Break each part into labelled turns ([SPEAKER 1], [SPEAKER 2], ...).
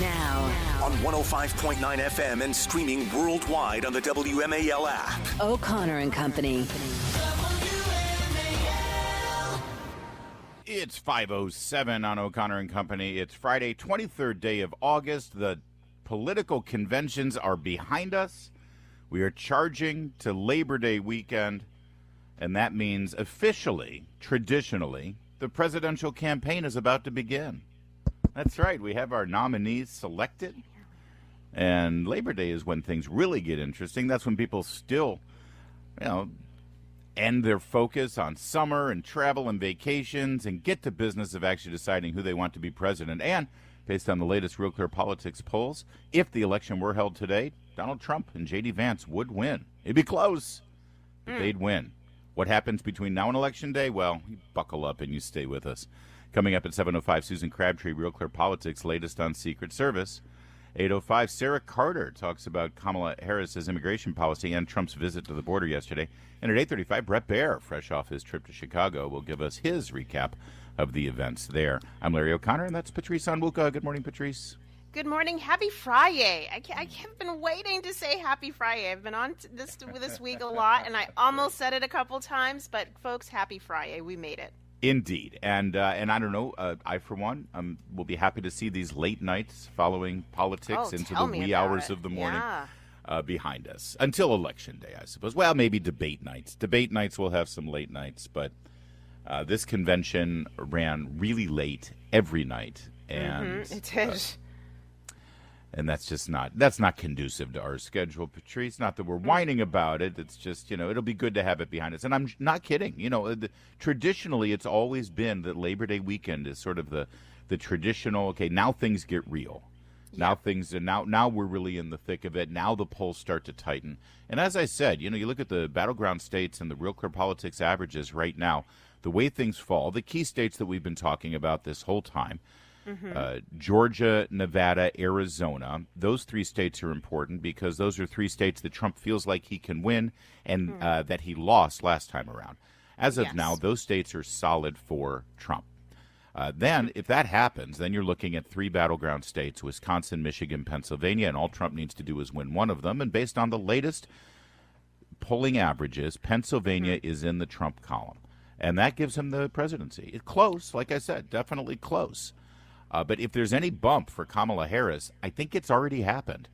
[SPEAKER 1] Now,
[SPEAKER 2] on 105.9 FM and streaming worldwide on the WMAL app.
[SPEAKER 1] O'Connor and Company.
[SPEAKER 3] It's 5:07 on O'Connor and Company. It's Friday, 23rd day of August. The political conventions are behind us. We are charging to Labor Day weekend, and that means officially, traditionally, the presidential campaign is about to begin. That's right. We have our nominees selected, and Labor Day is when things really get interesting. That's when people still, end their focus on summer and travel and vacations and get to business of actually deciding who they want to be president. And based on the latest Real Clear Politics polls, if the election were held today, Donald Trump and J.D. Vance would win. It'd be close, but they'd win. What happens between now and Election Day? Well, you buckle up and you stay with us. Coming up at 7:05, Susan Crabtree, Real Clear Politics, latest on Secret Service. 8:05, Sarah Carter talks about Kamala Harris's immigration policy and Trump's visit to the border yesterday. And at 8:35, Brett Baer, fresh off his trip to Chicago, will give us his recap of the events there. I'm Larry O'Connor, and that's Patrice Onwuka. Good morning, Patrice.
[SPEAKER 4] Good morning. Happy Friday. I have been waiting to say Happy Friday. I've been on this week a lot, and I almost said it a couple times. But, folks, Happy Friday. We made it.
[SPEAKER 3] Indeed. And I don't know, I, for one, will be happy to see these late nights following politics into the wee hours of the morning behind us. Until Election Day, I suppose. Well, maybe debate nights. Debate nights will have some late nights, but this convention ran really late every night. And
[SPEAKER 4] it is.
[SPEAKER 3] And that's not conducive to our schedule, Patrice. Not that we're whining about it. It's just, it'll be good to have it behind us. And I'm not kidding. Traditionally, it's always been that Labor Day weekend is sort of the traditional, okay, now things get real. Yeah. Now we're really in the thick of it. Now the polls start to tighten. And as I said, you look at the battleground states and the Real Clear Politics averages right now, the way things fall, the key states that we've been talking about this whole time, Georgia, Nevada, Arizona. Those three states are important because those are three states that Trump feels like he can win and that he lost last time around. As of now, those states are solid for Trump. Then, if that happens, then you're looking at three battleground states, Wisconsin, Michigan, Pennsylvania, and all Trump needs to do is win one of them. And based on the latest polling averages, Pennsylvania is in the Trump column. And that gives him the presidency. It's close, like I said, definitely close. But if there's any bump for Kamala Harris, I think it's already happened.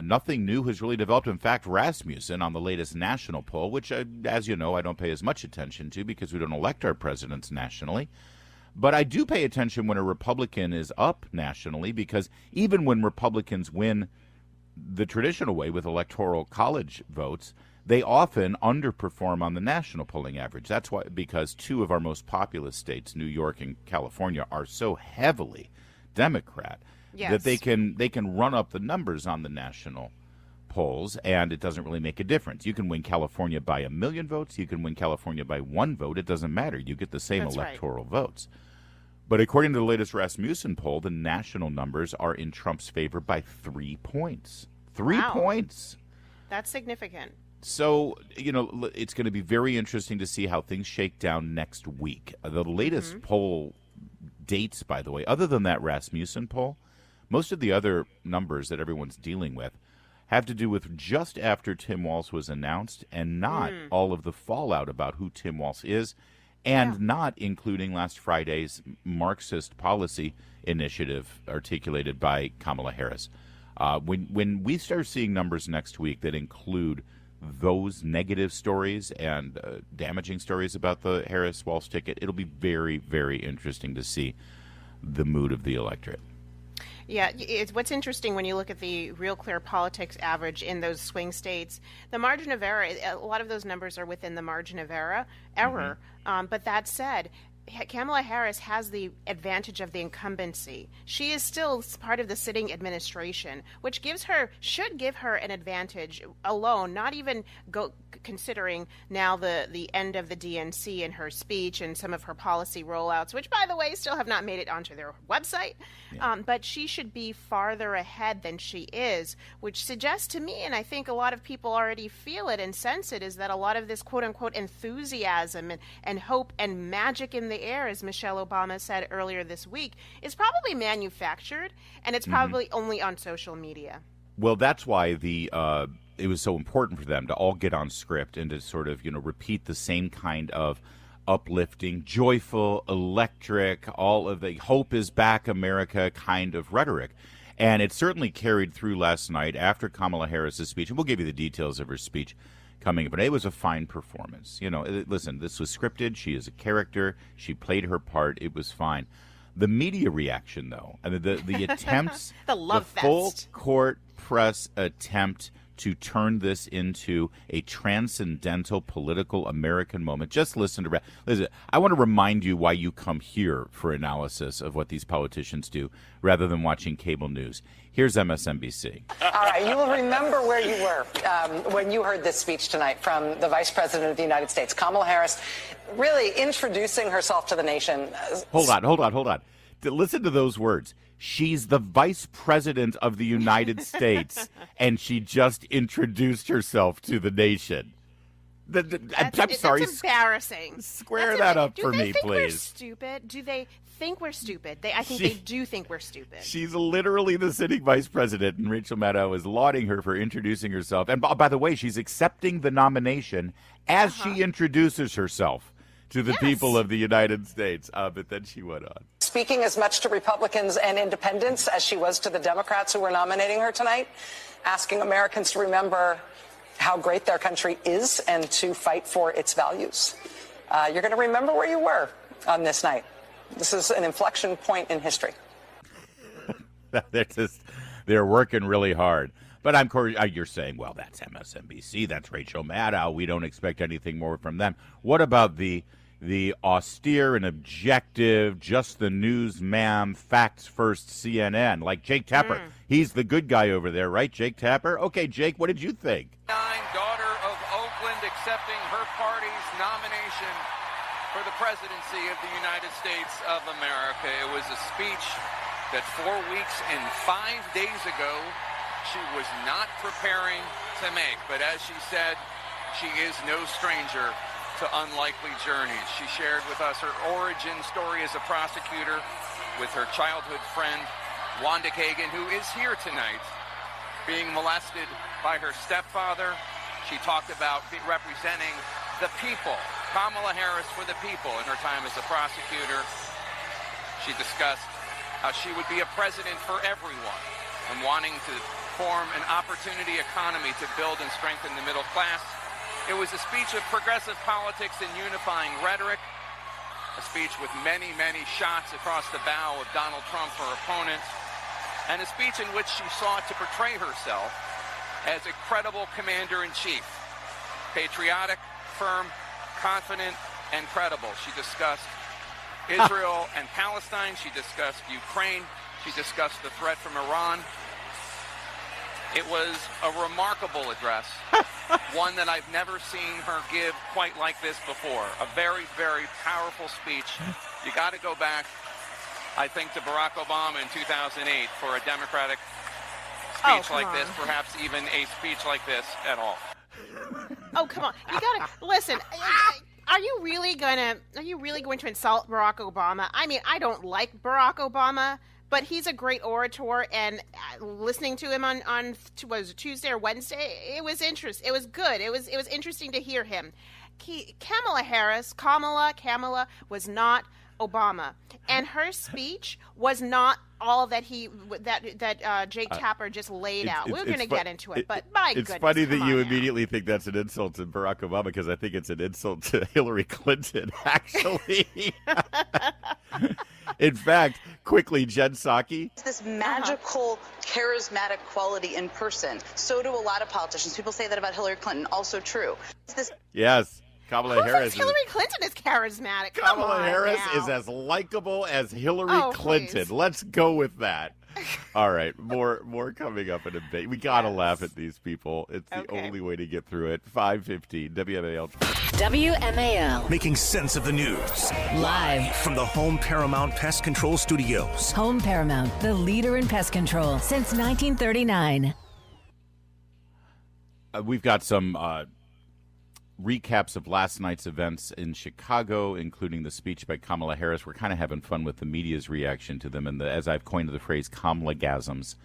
[SPEAKER 3] Nothing new has really developed. In fact, Rasmussen on the latest national poll, which, as you know, I don't pay as much attention to because we don't elect our presidents nationally. But I do pay attention when a Republican is up nationally because even when Republicans win the traditional way with electoral college votes, they often underperform on the national polling average. That's why, because two of our most populous states, New York and California, are so heavily Democrat that they can run up the numbers on the national polls, and it doesn't really make a difference. You can win California by 1 million votes. You can win California by 1 vote. It doesn't matter. You get the same electoral votes. But according to the latest Rasmussen poll, the national numbers are in Trump's favor by 3 points. 3 points.
[SPEAKER 4] That's significant.
[SPEAKER 3] So, it's going to be very interesting to see how things shake down next week. The latest poll dates, by the way, other than that Rasmussen poll, most of the other numbers that everyone's dealing with have to do with just after Tim Walz was announced and not all of the fallout about who Tim Walz is and not including last Friday's Marxist policy initiative articulated by Kamala Harris. When we start seeing numbers next week that include those negative stories and damaging stories about the Harris-Walz ticket, it'll be very, very interesting to see the mood of the electorate.
[SPEAKER 4] Yeah, it's what's interesting when you look at the Real Clear Politics average in those swing states, the margin of error, a lot of those numbers are within the margin of error. But that said, Kamala Harris has the advantage of the incumbency. She is still part of the sitting administration, which should give her an advantage alone, not even considering now the end of the DNC in her speech and some of her policy rollouts, which, by the way, still have not made it onto their website. Yeah. But she should be farther ahead than she is, which suggests to me, and I think a lot of people already feel it and sense it, is that a lot of this quote-unquote enthusiasm and hope and magic in the air, as Michelle Obama said earlier this week, is probably manufactured, and it's probably only on social media.
[SPEAKER 3] Well, that's why it was so important for them to all get on script and to sort of, repeat the same kind of uplifting, joyful, electric, all of the hope is back America kind of rhetoric. And it certainly carried through last night after Kamala Harris's speech. And we'll give you the details of her speech coming up. But it was a fine performance. Listen, this was scripted. She is a character. She played her part. It was fine. The media reaction, though, I mean, the attempts,
[SPEAKER 4] the love fest,
[SPEAKER 3] full court press attempt to turn this into a transcendental political American moment. Just listen. I want to remind you why you come here for analysis of what these politicians do rather than watching cable news. Here's MSNBC.
[SPEAKER 5] All right, you will remember where you were when you heard this speech tonight from the Vice President of the United States, Kamala Harris, really introducing herself to the nation.
[SPEAKER 3] Hold on. Listen to those words. She's the Vice President of the United States, and she just introduced herself to the nation. I'm sorry.
[SPEAKER 4] That's embarrassing.
[SPEAKER 3] Square that up for me, please.
[SPEAKER 4] Do they think we're stupid? Do they think we're stupid? I think they do think we're stupid.
[SPEAKER 3] She's literally the sitting vice president, and Rachel Maddow is lauding her for introducing herself. And by the way, she's accepting the nomination as she introduces herself to the people of the United States. But then she went on.
[SPEAKER 5] Speaking as much to Republicans and independents as she was to the Democrats who were nominating her tonight, asking Americans to remember how great their country is and to fight for its values. You're going to remember where you were on this night. This is an inflection point in history.
[SPEAKER 3] They're working really hard. But I'm you're saying, well, that's MSNBC, that's Rachel Maddow. We don't expect anything more from them. What about the austere and objective, just the news, ma'am, facts first CNN, like Jake Tapper? He's the good guy over there, right, Jake Tapper? Okay, Jake, what did you think?
[SPEAKER 6] Daughter of Oakland, accepting her party's nomination for the presidency of the United States of America. It was a speech that 4 weeks and 5 days ago she was not preparing to make. But as she said, she is no stranger to unlikely journeys. She shared with us her origin story as a prosecutor with her childhood friend, Wanda Kagan, who is here tonight, being molested by her stepfather. She talked about representing the people, Kamala Harris for the people, in her time as a prosecutor. She discussed how she would be a president for everyone and wanting to form an opportunity economy to build and strengthen the middle class. It was a speech of progressive politics and unifying rhetoric, a speech with many, many shots across the bow of Donald Trump, her opponent, and a speech in which she sought to portray herself as a credible commander-in-chief, patriotic, firm, confident, and credible. She discussed Israel and Palestine. She discussed Ukraine. She discussed the threat from Iran. It was a remarkable address, one that I've never seen her give quite like this before. A very, very powerful speech. You got to go back, I think, to Barack Obama in 2008 for a Democratic speech like this, perhaps even a speech like this at all.
[SPEAKER 4] Oh, come on. You got to listen. Are you really going to insult Barack Obama? I mean, I don't like Barack Obama, but he's a great orator, and listening to him on was it Tuesday or Wednesday, it was interesting. It was good. It was interesting to hear him. Kamala was not Obama, and her speech was not all that Jake Tapper just laid out. We're going to get into it, but my goodness.
[SPEAKER 3] It's funny that you immediately think that's an insult to Barack Obama, because I think it's an insult to Hillary Clinton, actually. In fact, quickly, Jen Psaki.
[SPEAKER 7] This magical, charismatic quality in person. So do a lot of politicians. People say that about Hillary Clinton. Also true.
[SPEAKER 3] Yes. Kamala Harris.
[SPEAKER 4] Hillary Clinton is charismatic.
[SPEAKER 3] Kamala Harris is as likable as Hillary Clinton.
[SPEAKER 4] Please.
[SPEAKER 3] Let's go with that. All right, more coming up in a bit. We gotta laugh at these people. It's the only way to get through it. 5:15 WMAL.
[SPEAKER 1] WMAL.
[SPEAKER 2] Making sense of the news.
[SPEAKER 1] Live
[SPEAKER 2] From the Home Paramount Pest Control Studios.
[SPEAKER 1] Home Paramount, the leader in pest control since 1939.
[SPEAKER 3] We've got some recaps of last night's events in Chicago, including the speech by Kamala Harris. We're kind of having fun with the media's reaction to them and as I've coined the phrase, Kamala-gasms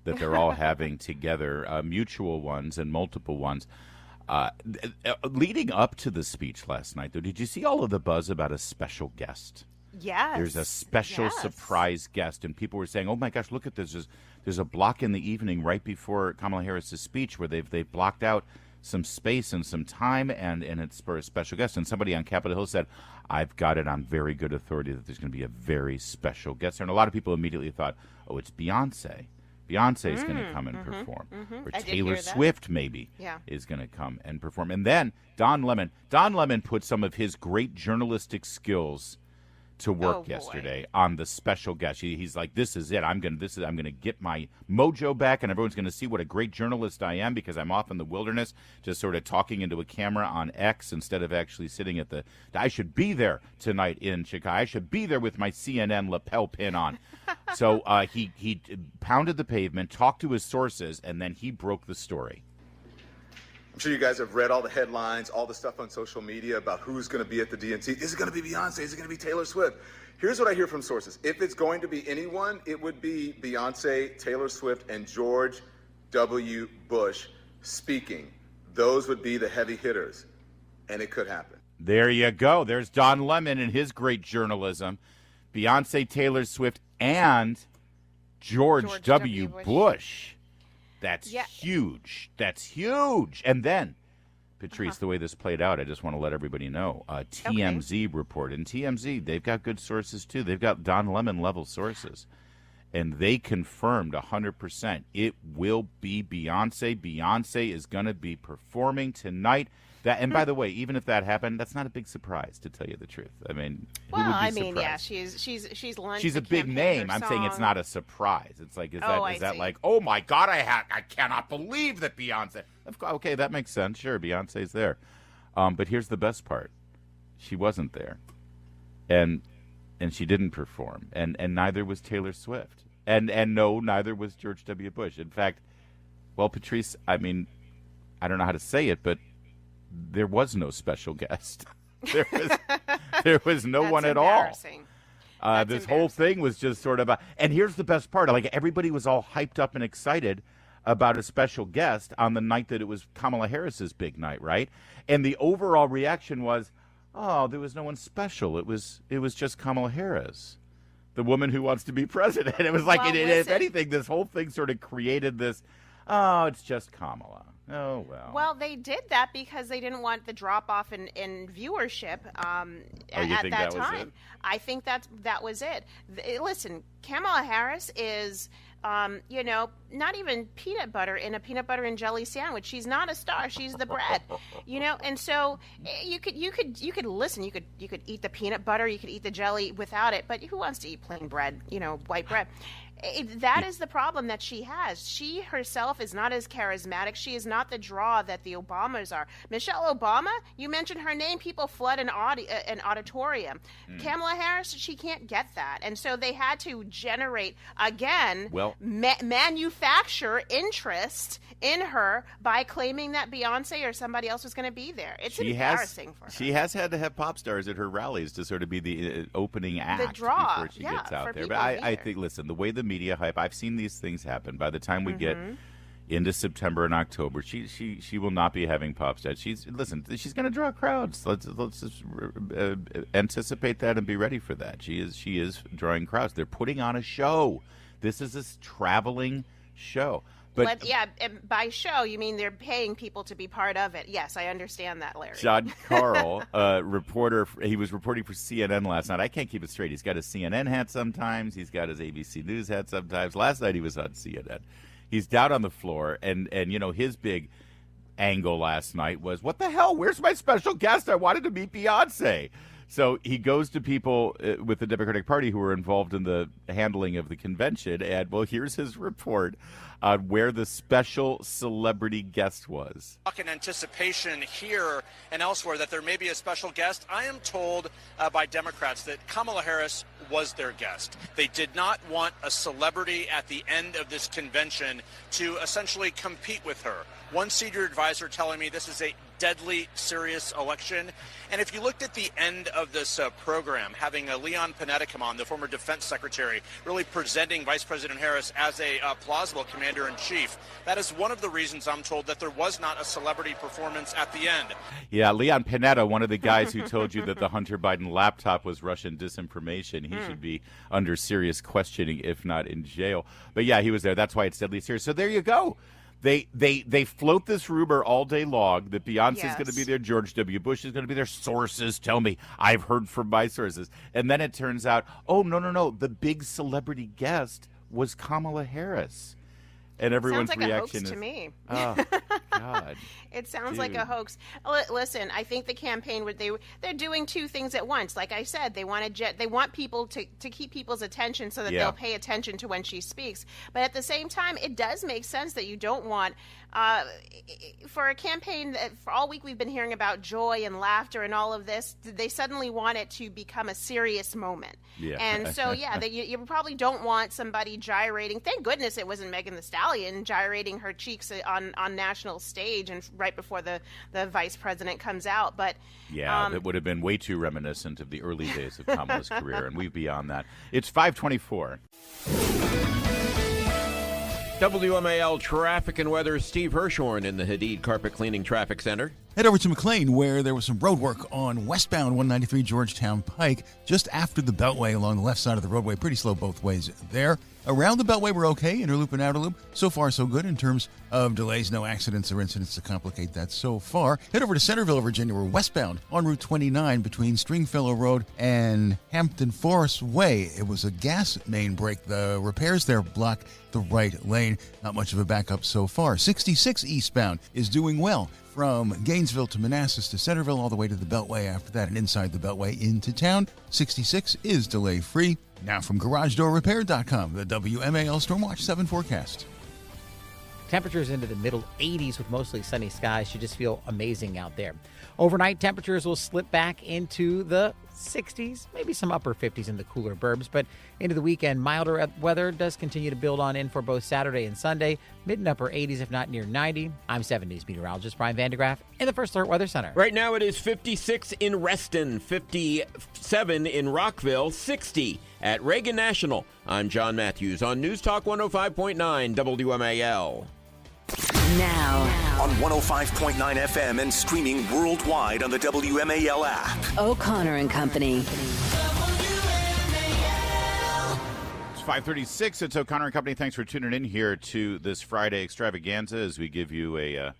[SPEAKER 3] that they're all having together, mutual ones and multiple ones. Leading up to the speach last night, though, did you see all of the buzz about a special guest?
[SPEAKER 4] Yes.
[SPEAKER 3] There's a special surprise guest, and people were saying, oh, my gosh, look at this. There's a block in the evening right before Kamala Harris' speech where they've blocked out some space and some time, and it's for a special guest. And somebody on Capitol Hill said, I've got it on very good authority that there's going to be a very special guest there. And a lot of people immediately thought, oh, it's Beyonce. Beyonce's going to come and perform. Or Taylor Swift maybe is going to come and perform. And then Don Lemon put some of his great journalistic skills to work yesterday on the special guest. He's like, this is it. I'm going to get my mojo back, and everyone's going to see what a great journalist I am because I'm off in the wilderness just sort of talking into a camera on X instead of actually sitting at I should be there tonight in Chicago. I should be there with my CNN lapel pin on. So he pounded the pavement, talked to his sources, and then he broke the story.
[SPEAKER 8] I'm sure you guys have read all the headlines, all the stuff on social media about who's going to be at the DNC. Is it going to be Beyonce? Is it going to be Taylor Swift? Here's what I hear from sources. If it's going to be anyone, it would be Beyonce, Taylor Swift, and George W. Bush speaking. Those would be the heavy hitters, and it could happen.
[SPEAKER 3] There you go. There's Don Lemon and his great journalism. Beyonce, Taylor Swift, and George W. Bush. That's huge. That's huge. And then, Patrice, the way this played out, I just want to let everybody know. TMZ reported. And TMZ, they've got good sources, too. They've got Don Lemon-level sources. And they confirmed 100% it will be Beyonce. Beyonce is going to be performing tonight. And by the way, even if that happened, that's not a big surprise, to tell you the truth. I mean, who would be surprised?
[SPEAKER 4] she's launched.
[SPEAKER 3] She's a big name. I'm saying it's not a surprise. It's like, is that like, oh my God, I cannot believe that Beyonce. Okay, that makes sense. Sure, Beyonce's there. But here's the best part: she wasn't there, and she didn't perform, and neither was Taylor Swift, and no, neither was George W. Bush. In fact, well, Patrice, I mean, I don't know how to say it, but there was no special guest. There was no one at all. This whole thing was just sort of and here's the best part. Like, everybody was all hyped up and excited about a special guest on the night that it was Kamala Harris's big night, right? And the overall reaction was, oh, there was no one special. It was just Kamala Harris, the woman who wants to be president. It was like, if anything, this whole thing sort of created this, oh, it's just Kamala. Oh, well.
[SPEAKER 4] Well, they did that because they didn't want the drop-off in viewership at that time. I think that was it. Listen, Kamala Harris is, not even peanut butter in a peanut butter and jelly sandwich. She's not a star. She's the bread, And so you could listen. You could eat the peanut butter. You could eat the jelly without it. But who wants to eat plain bread? White bread. That is the problem that she has. She herself is not as charismatic. She is not the draw that the Obamas are. Michelle Obama, you mentioned her name, people flood an auditorium. Kamala Harris, she can't get that. And so they had to generate, again, manufacture interest in her by claiming that Beyonce or somebody else was going to be there. It's embarrassing for her.
[SPEAKER 3] She has had to have pop stars at her rallies to sort of be the opening act before she gets out there. But I think, listen, the way the media hype, I've seen these things happen. By the time we get into September and October, she will not be having pop stars. She's going to draw crowds. Let's just anticipate that and be ready for that. She is drawing crowds. They're putting on a show. This is a traveling show. But
[SPEAKER 4] by show, you mean they're paying people to be part of it. Yes, I understand that, Larry.
[SPEAKER 3] John Carl, reporter, he was reporting for CNN last night. I can't keep it straight. He's got his CNN hat sometimes. He's got his ABC News hat sometimes. Last night he was on CNN. He's down on the floor, and his big angle last night was, what the hell? Where's my special guest? I wanted to meet Beyonce. So he goes to people with the Democratic Party who were involved in the handling of the convention, and, well, here's his report on where the special celebrity guest was.
[SPEAKER 9] In anticipation here and elsewhere that there may be a special guest, I am told by Democrats that Kamala Harris was their guest. They did not want a celebrity at the end of this convention to essentially compete with her. One senior advisor telling me this is a deadly serious election. And if you looked at the end of this program, having Leon Panetta come on, the former defense secretary, really presenting Vice President Harris as a plausible commander-in-chief, that is one of the reasons I'm told that there was not a celebrity performance at the end.
[SPEAKER 3] Yeah, Leon Panetta, one of the guys who told you that the Hunter Biden laptop was Russian disinformation. He should be under serious questioning, if not in jail. But yeah, he was there. That's why it's deadly serious. So there you go. They float this rumor all day long that Beyonce's going to be there, George W. Bush is going to be there. Sources tell me. I've heard from my sources. And then it turns out, oh, no. The big celebrity guest was Kamala Harris. And everyone's
[SPEAKER 4] sounds like
[SPEAKER 3] reaction
[SPEAKER 4] a hoax
[SPEAKER 3] is,
[SPEAKER 4] to me.
[SPEAKER 3] Oh, God.
[SPEAKER 4] It sounds
[SPEAKER 3] Dude.
[SPEAKER 4] like a hoax. Listen, I think the campaign they're doing two things at once. Like I said, they want people to keep people's attention so that they'll pay attention to when she speaks. But at the same time, it does make sense that you don't want for a campaign that for all week we've been hearing about joy and laughter and all of this. They suddenly want it to become a serious moment.
[SPEAKER 3] Yeah.
[SPEAKER 4] And so you probably don't want somebody gyrating. Thank goodness it wasn't Megan Thee Stallion gyrating her cheeks on national stage and right before the vice president comes out. But
[SPEAKER 3] that would have been way too reminiscent of the early days of Kamala's career, and we've beyond that. It's 5:24.
[SPEAKER 10] WMAL traffic and weather. Steve Hirshhorn in the Hadid Carpet Cleaning Traffic Center.
[SPEAKER 11] Head over to McLean, where there was some road work on westbound 193 Georgetown Pike, just after the Beltway along the left side of the roadway. Pretty slow both ways there. Around the Beltway, we're okay. Inner loop and outer loop, so far so good in terms of delays. No accidents or incidents to complicate that so far. Head over to Centerville, Virginia. We're westbound on Route 29 between Stringfellow Road and Hampton Forest Way. It was a gas main break. The repairs there block the right lane. Not much of a backup so far. 66 eastbound is doing well from Gainesville to Manassas to Centerville, all the way to the Beltway after that, and inside the Beltway into town. 66 is delay-free. Now from GarageDoorRepair.com, the WMAL Stormwatch 7 forecast.
[SPEAKER 12] Temperatures into the middle 80s with mostly sunny skies. Should just feel amazing out there. Overnight, temperatures will slip back into the 60s, maybe some upper 50s in the cooler burbs. But into the weekend, milder weather does continue to build on in for both Saturday and Sunday. Mid and upper 80s, if not near 90. I'm 7 News meteorologist Brian Vandegraff in the First Alert Weather Center.
[SPEAKER 10] Right now it is 56 in Reston, 57 in Rockville, 60 at Reagan National. I'm John Matthews on News Talk 105.9 WMAL.
[SPEAKER 1] Now
[SPEAKER 2] on 105.9 FM and streaming worldwide on the WMAL app.
[SPEAKER 1] O'Connor and Company.
[SPEAKER 3] It's 5:36. It's O'Connor and Company. Thanks for tuning in here to this Friday extravaganza as we give you a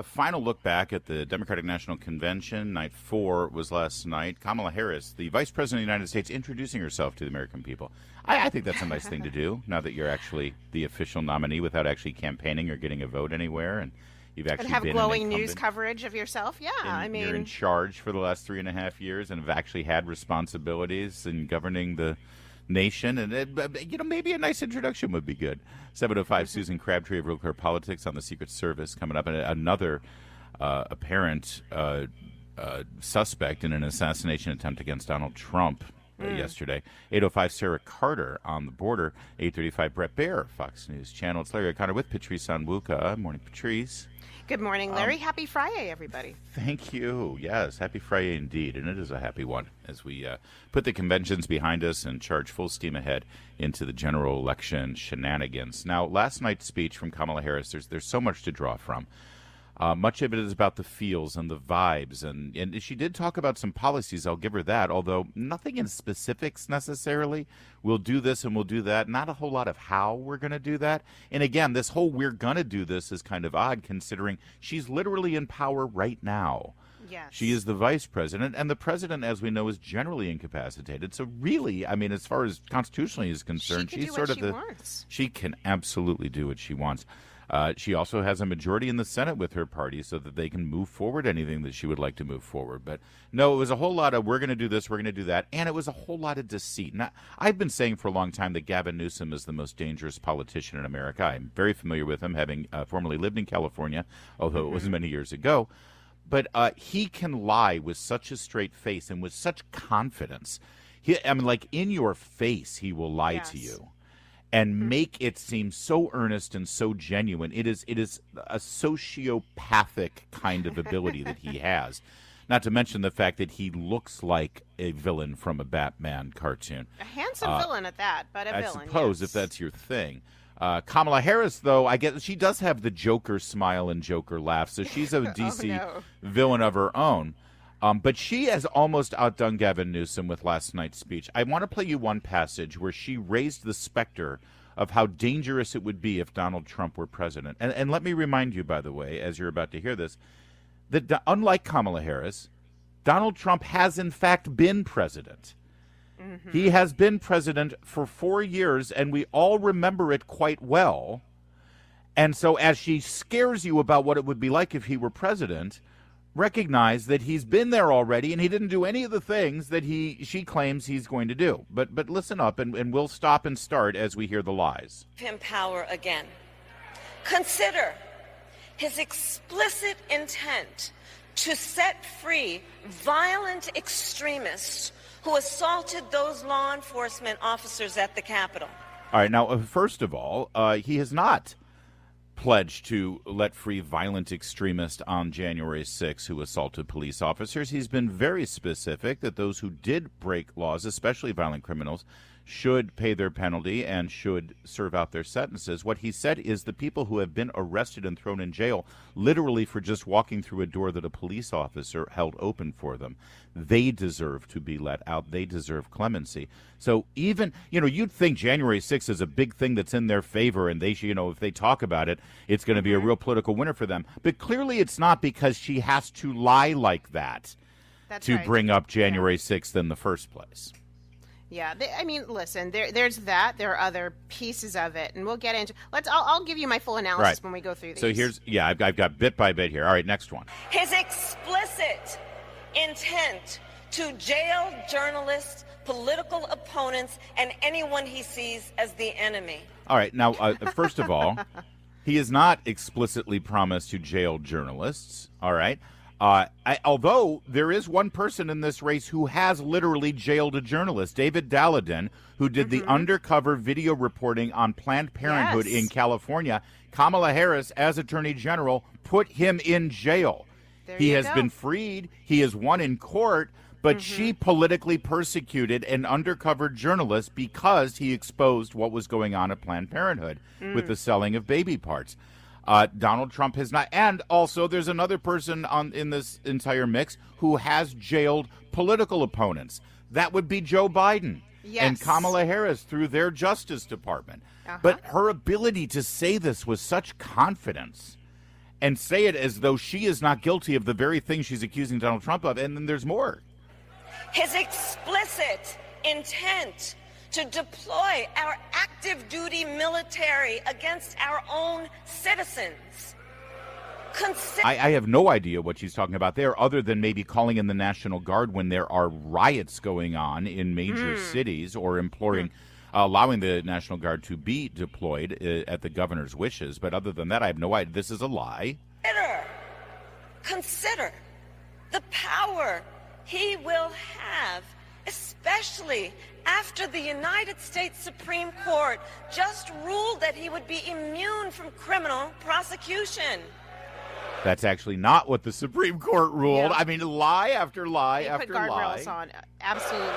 [SPEAKER 3] final look back at the Democratic National Convention. Night 4 was last night. Kamala Harris, the Vice President of the United States, introducing herself to the American people. I think that's a nice thing to do now that you're actually the official nominee without actually campaigning or getting a vote anywhere, and you've actually
[SPEAKER 4] have
[SPEAKER 3] been
[SPEAKER 4] glowing news coverage of yourself. Yeah, I mean,
[SPEAKER 3] you're in charge for the last 3.5 years and have actually had responsibilities in governing the nation, and maybe a nice introduction would be good. 7:05, Susan Crabtree of Real Clear Politics on the Secret Service coming up, and another apparent suspect in an assassination attempt against Donald Trump yesterday. 8:05, Sarah Carter on the border. 8:35, Brett Baer, Fox News Channel. It's Larry O'Connor with Patrice Onwuka. Morning, Patrice.
[SPEAKER 4] Good morning, Larry. Happy Friday, everybody.
[SPEAKER 3] Thank you. Yes, happy Friday indeed, and it is a happy one as we put the conventions behind us and charge full steam ahead into the general election shenanigans. Now, last night's speech from Kamala Harris, there's so much to draw from. Much of it is about the feels and the vibes, and she did talk about some policies, I'll give her that, although nothing in specifics necessarily. We'll do this and we'll do that. Not a whole lot of how we're going to do that. And again, this whole we're going to do this is kind of odd considering she's literally in power right now.
[SPEAKER 4] Yes.
[SPEAKER 3] She is the vice president, and the president, as we know, is generally incapacitated. So really, I mean, as far as constitutionally is concerned, she's sort of she can absolutely do what she wants. She also has a majority in the Senate with her party so that they can move forward anything that she would like to move forward. But no, it was a whole lot of we're going to do this, we're going to do that, and it was a whole lot of deceit. Now, I've been saying for a long time that Gavin Newsom is the most dangerous politician in America. I'm very familiar with him, having formerly lived in California, although it was many years ago. But he can lie with such a straight face and with such confidence. Like in your face, he will lie to you. and make it seem so earnest and so genuine. It is a sociopathic kind of ability that he has. Not to mention the fact that he looks like a villain from a Batman cartoon.
[SPEAKER 4] A handsome villain at that, but a villain.
[SPEAKER 3] I suppose, if that's your thing. Kamala Harris, though, I guess she does have the Joker smile and Joker laugh, so she's a DC villain of her own. But she has almost outdone Gavin Newsom with last night's speech. I want to play you one passage where she raised the specter of how dangerous it would be if Donald Trump were president. And let me remind you, by the way, as you're about to hear this, that unlike Kamala Harris, Donald Trump has in fact been president. Mm-hmm. He has been president for 4 years, and we all remember it quite well. And so as she scares you about what it would be like if he were president, recognize that he's been there already, and he didn't do any of the things that she claims he's going to do. But listen up, and we'll stop and start as we hear the lies.
[SPEAKER 13] Him power again. Consider his explicit intent to set free violent extremists who assaulted those law enforcement officers at the Capitol.
[SPEAKER 3] All right, now, first of all, he has not pledged to let free violent extremists on January 6th who assaulted police officers. He's been very specific that those who did break laws, especially violent criminals, should pay their penalty and should serve out their sentences. What he said is the people who have been arrested and thrown in jail, literally for just walking through a door that a police officer held open for them, they deserve to be let out. They deserve clemency. So even, you'd think January 6th is a big thing that's in their favor, and they should, if they talk about it, it's going to be a real political winner for them. But clearly it's not, because she has to lie like that to bring up January 6th in the first place.
[SPEAKER 4] Yeah, listen. There's that. There are other pieces of it, and we'll get into. I'll give you my full analysis when we go through these.
[SPEAKER 3] So I've got bit by bit here. All right, next one.
[SPEAKER 13] His explicit intent to jail journalists, political opponents, and anyone he sees as the enemy.
[SPEAKER 3] All right, now first of all, he has not explicitly promised to jail journalists. All right. Although there is one person in this race who has literally jailed a journalist, David Dalladin, who did the undercover video reporting on Planned Parenthood in California. Kamala Harris, as Attorney General, put him in jail. He has been freed. He has won in court, but she politically persecuted an undercover journalist because he exposed what was going on at Planned Parenthood with the selling of baby parts. Donald Trump has not. And also there's another person in this entire mix who has jailed political opponents. That would be Joe Biden and Kamala Harris through their Justice Department. But her ability to say this with such confidence and say it as though she is not guilty of the very thing she's accusing Donald Trump of. And then there's more.
[SPEAKER 13] His explicit intent to deploy our active duty military against our own citizens.
[SPEAKER 3] I have no idea what she's talking about there, other than maybe calling in the National Guard when there are riots going on in major cities, or imploring, allowing the National Guard to be deployed at the governor's wishes. But other than that, I have no idea. This is a lie.
[SPEAKER 13] Consider the power he will have, especially after the United States Supreme Court just ruled that he would be immune from criminal prosecution.
[SPEAKER 3] That's actually not what the Supreme Court ruled. I mean, lie after lie after lie.
[SPEAKER 4] Put guardrails on. Absolutely.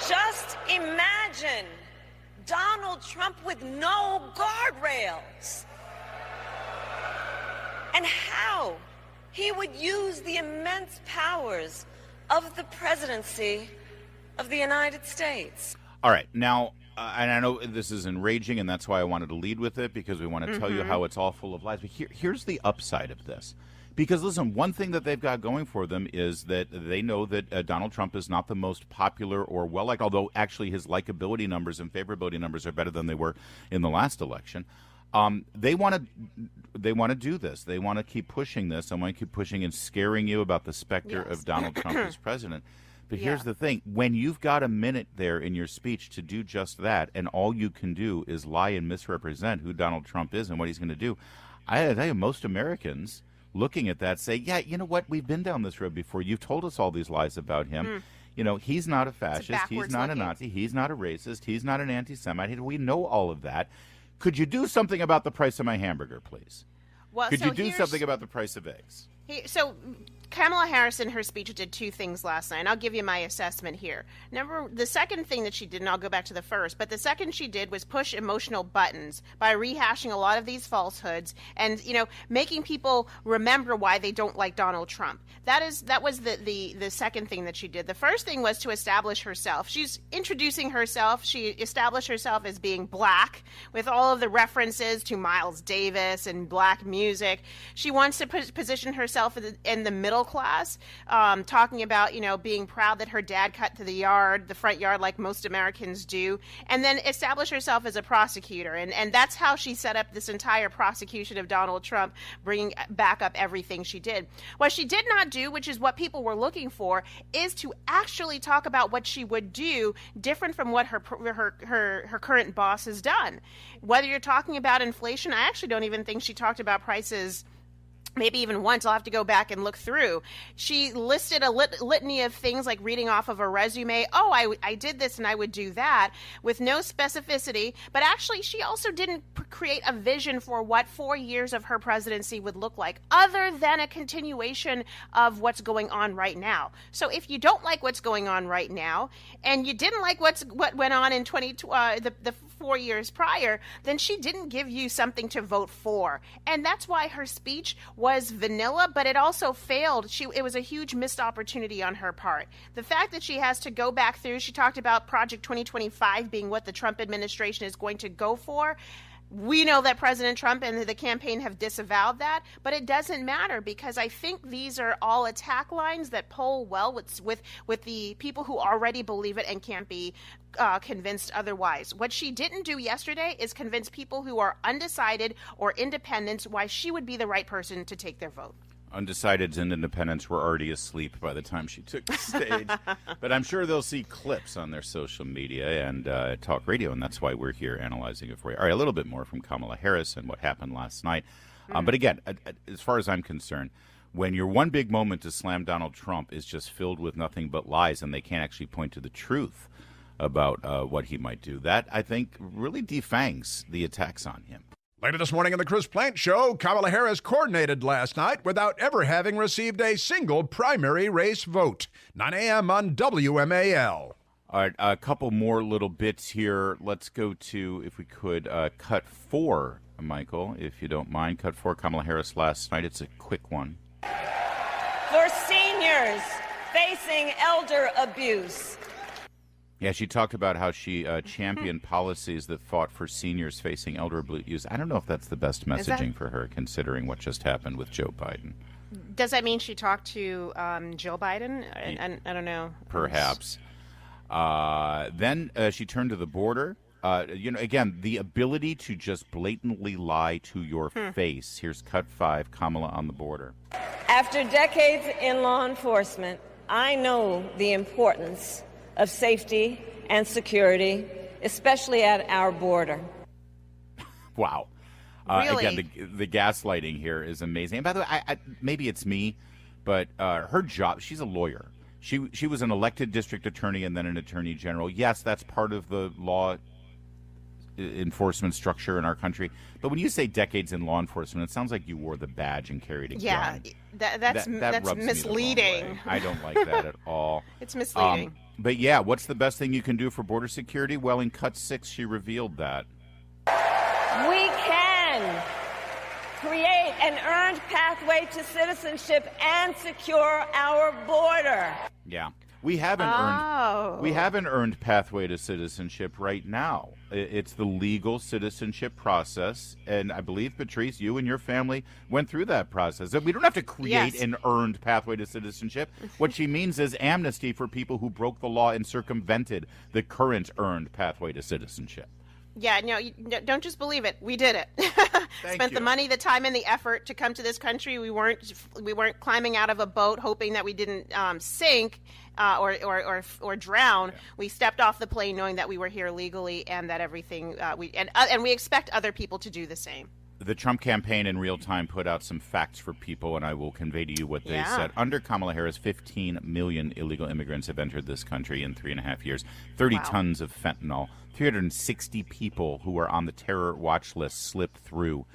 [SPEAKER 13] Just imagine Donald Trump with no guardrails, and how he would use the immense powers of the presidency of the United States.
[SPEAKER 3] All right. Now, and I know this is enraging, and that's why I wanted to lead with it, because we want to tell you how it's all full of lies. But here's the upside of this. Because, listen, one thing that they've got going for them is that they know that Donald Trump is not the most popular or well-liked, although actually his likability numbers and favorability numbers are better than they were in the last election. They want to do this. They want to keep pushing this. They want to keep pushing and scaring you about the specter of Donald Trump as president. But here's the thing. When you've got a minute there in your speech to do just that, and all you can do is lie and misrepresent who Donald Trump is and what he's going to do, I tell you, most Americans looking at that say, yeah, you know what? We've been down this road before. You've told us all these lies about him. He's not a fascist. He's not a Nazi. He's not a racist. He's not an anti-Semite. We know all of that. Could you do something about the price of my hamburger, please?
[SPEAKER 4] Well,
[SPEAKER 3] Could you do something about the price of eggs?
[SPEAKER 4] So Kamala Harris in her speech did two things last night, and I'll give you my assessment here. The second thing that she did, and I'll go back to the first, but the second she did was push emotional buttons by rehashing a lot of these falsehoods and, making people remember why they don't like Donald Trump. That was the second thing that she did. The first thing was to establish herself. She's introducing herself. She established herself as being black with all of the references to Miles Davis and black music. She wants to position herself in the middle class, talking about, being proud that her dad cut to the front yard like most Americans do, and then establish herself as a prosecutor. And that's how she set up this entire prosecution of Donald Trump, bringing back up everything she did. What she did not do, which is what people were looking for, is to actually talk about what she would do different from what her current boss has done. Whether you're talking about inflation, I actually don't even think she talked about prices maybe even once. I'll have to go back and look through. She listed a litany of things like reading off of a resume. Oh, I did this and I would do that, with no specificity. But actually, she also didn't create a vision for what 4 years of her presidency would look like, other than a continuation of what's going on right now. So if you don't like what's going on right now, and you didn't like what went on in the 4 years prior, then she didn't give you something to vote for. And that's why her speech was vanilla, but it also failed. It was a huge missed opportunity on her part. The fact that she has to go back through, she talked about Project 2025 being what the Trump administration is going to go for. We know that President Trump and the campaign have disavowed that, but it doesn't matter, because I think these are all attack lines that poll well with the people who already believe it and can't be convinced otherwise. What she didn't do yesterday is convince people who are undecided or independents why she would be the right person to take their vote.
[SPEAKER 3] Undecideds and independents were already asleep by the time she took the stage. But I'm sure they'll see clips on their social media and talk radio, and that's why we're here analyzing it for you. All right, a little bit more from Kamala Harris and what happened last night. But again, as far as I'm concerned, when your one big moment to slam Donald Trump is just filled with nothing but lies and they can't actually point to the truth about what he might do, that, I think, really defangs the attacks on him.
[SPEAKER 14] Later this morning on the Chris Plant Show, Kamala Harris coordinated last night without ever having received a single primary race vote. 9 a.m. on WMAL.
[SPEAKER 3] All right, a couple more little bits here. Let's go to, if we could, cut 4, Michael, if you don't mind. Cut 4, Kamala Harris last night. It's a quick one.
[SPEAKER 13] For seniors facing elder abuse.
[SPEAKER 3] Yeah, she talked about how she championed policies that fought for seniors facing elder abuse. I don't know if that's the best messaging for her, considering what just happened with Joe Biden.
[SPEAKER 4] Does that mean she talked to Joe Biden? I don't know.
[SPEAKER 3] Perhaps. Then she turned to the border. Again, the ability to just blatantly lie to your face. Here's cut 5, Kamala on the border.
[SPEAKER 13] After decades in law enforcement, I know the importance of safety and security, especially at our border.
[SPEAKER 3] Wow.
[SPEAKER 4] Really?
[SPEAKER 3] Again, the gaslighting here is amazing. And by the way, maybe it's me, but her job, she's a lawyer. She was an elected district attorney and then an attorney general. Yes, that's part of the law enforcement structure in our country. But when you say decades in law enforcement, it sounds like you wore the badge and carried a gun.
[SPEAKER 4] Yeah, that's
[SPEAKER 3] rubs
[SPEAKER 4] misleading.
[SPEAKER 3] Me the wrong way. I don't like that at all.
[SPEAKER 4] It's misleading.
[SPEAKER 3] But yeah, what's the best thing you can do for border security? Well, in cut 6, she revealed that.
[SPEAKER 13] We can create an earned pathway to citizenship and secure our border.
[SPEAKER 3] Yeah. We have an earned pathway to citizenship right now. It's the legal citizenship process, and I believe, Patrice, you and your family went through that process. We don't have to create an earned pathway to citizenship. What she means is amnesty for people who broke the law and circumvented the current earned pathway to citizenship.
[SPEAKER 4] Yeah, no, don't just believe it. We did it. Spent the money, the time, and the effort to come to this country. We weren't climbing out of a boat hoping that we didn't sink or drown. Yeah. We stepped off the plane knowing that we were here legally and that everything and we expect other people to do the same.
[SPEAKER 3] The Trump campaign in real time put out some facts for people, and I will convey to you what they said. Under Kamala Harris, 15 million illegal immigrants have entered this country in 3.5 years, 30 tons of fentanyl, 360 people who are on the terror watch list slipped through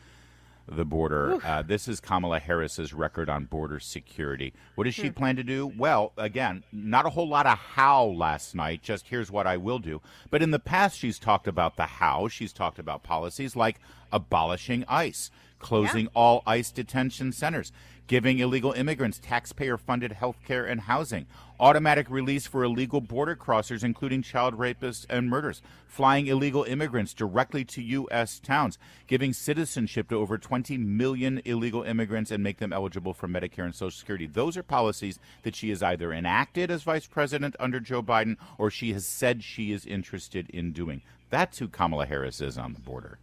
[SPEAKER 3] the border. This is Kamala Harris's record on border security. What does she plan to do? Well, again, not a whole lot of how last night, just here's what I will do. But in the past, she's talked about the how. She's talked about policies like abolishing ICE, closing all ICE detention centers, giving illegal immigrants taxpayer-funded health care and housing, automatic release for illegal border crossers, including child rapists and murderers, flying illegal immigrants directly to U.S. towns, giving citizenship to over 20 million illegal immigrants and make them eligible for Medicare and Social Security. Those are policies that she has either enacted as vice president under Joe Biden or she has said she is interested in doing. That's who Kamala Harris is on the border.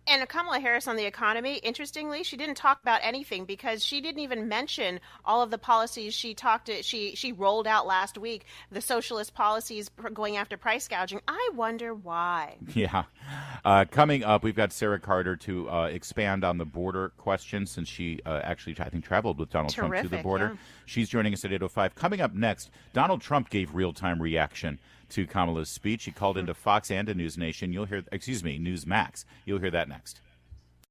[SPEAKER 4] And Kamala Harris on the economy, interestingly, she didn't talk about anything because she didn't even mention all of the policies she rolled out last week, the socialist policies going after price gouging. I wonder why.
[SPEAKER 3] Yeah. Coming up, we've got Sarah Carter to expand on the border question since she actually, I think, traveled with Donald Trump to the border. Yeah. She's joining us at 8:05. Coming up next, Donald Trump gave real-time reaction to Kamala's speech. He called into Fox and to News Nation. You'll hear, Newsmax. You'll hear that next.